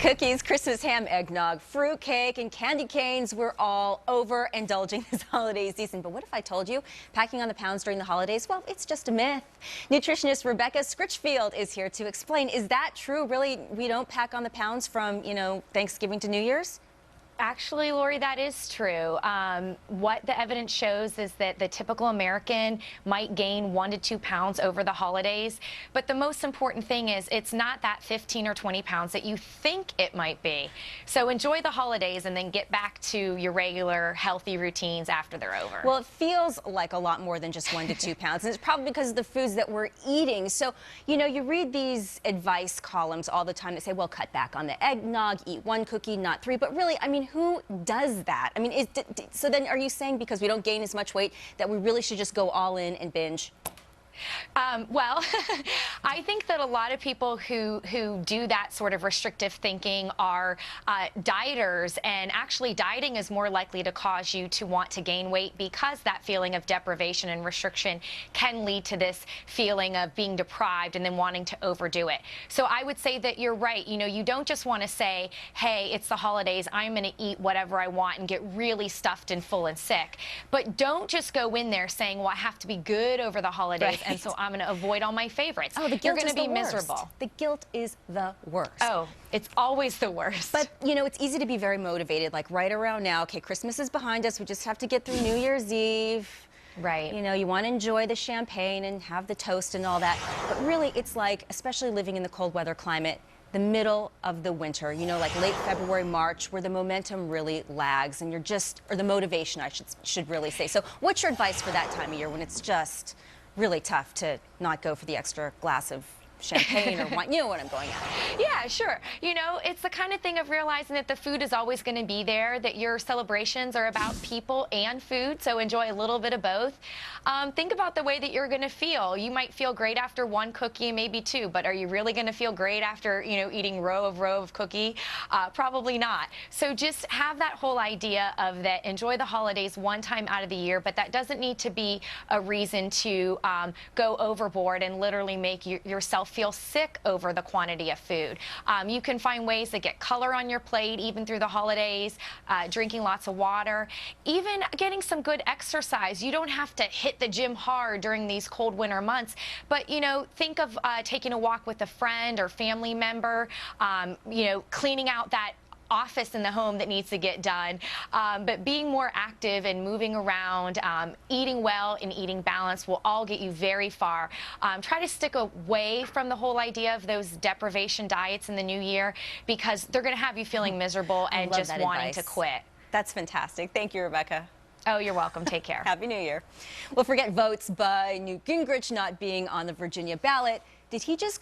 Cookies, Christmas ham, eggnog, fruit cake, and candy canes. We're all overindulging this holiday season. But what if I told you packing on the pounds during the holidays, well, it's just a myth. Nutritionist Rebecca Scritchfield is here to explain. Is that true? Really, we don't pack on the pounds from, Thanksgiving to New Year's? Actually, Lori, that is true. What the evidence shows is that the typical American might gain 1 to 2 pounds over the holidays. But the most important thing is it's not that 15 or 20 pounds that you think it might be. So enjoy the holidays and then get back to your regular healthy routines after they're over. Well, it feels like a lot more than just 1 to 2 pounds. And it's probably because of the foods that we're eating. So, you read these advice columns all the time that say, well, cut back on the eggnog, eat 1 cookie, not 3. But really, who does that? So then are you saying because we don't gain as much weight that we really should just go all in and binge? Well, I think that a lot of people who do that sort of restrictive thinking are dieters, and actually dieting is more likely to cause you to want to gain weight because that feeling of deprivation and restriction can lead to this feeling of being deprived and then wanting to overdo it. So I would say that you're right. You don't just want to say, hey, it's the holidays, I'm going to eat whatever I want and get really stuffed and full and sick. But don't just go in there saying, well, I have to be good over the holidays. Right. And so I'm going to avoid all my favorites. Oh, the guilt You're going is to be the worst. miserable. The guilt is the worst. Oh, it's always the worst. But, it's easy to be very motivated, like right around now. Okay, Christmas is behind us. We just have to get through New Year's Eve. Right. You want to enjoy the champagne and have the toast and all that. But really, it's like, especially living in the cold weather climate, the middle of the winter, like late February, March, where the momentum really lags and or the motivation, I should really say. So what's your advice for that time of year when it's just really tough to not go for the extra glass of champagne or wine? You know what I'm going at. Yeah, sure. It's the kind of thing of realizing that the food is always going to be there, that your celebrations are about people and food, so enjoy a little bit of both. Think about the way that you're going to feel. You might feel great after 1 cookie, maybe 2, but are you really going to feel great after, eating row of cookie? Probably not. So just have that whole idea of that enjoy the holidays one time out of the year, but that doesn't need to be a reason to go overboard and literally make yourself feel sick over the quantity of food. You can find ways to get color on your plate even through the holidays, drinking lots of water, even getting some good exercise. You don't have to hit the gym hard during these cold winter months, but think of taking a walk with a friend or family member, cleaning out that office in the home that needs to get done, but being more active and moving around, eating well and eating balanced will all get you very far. Try to stick away from the whole idea of those deprivation diets in the new year because they're going to have you feeling miserable and just wanting to quit. That's fantastic. Thank you, Rebecca. Oh, you're welcome. Take care. Happy New Year. Well, forget votes by Newt Gingrich not being on the Virginia ballot. Did he just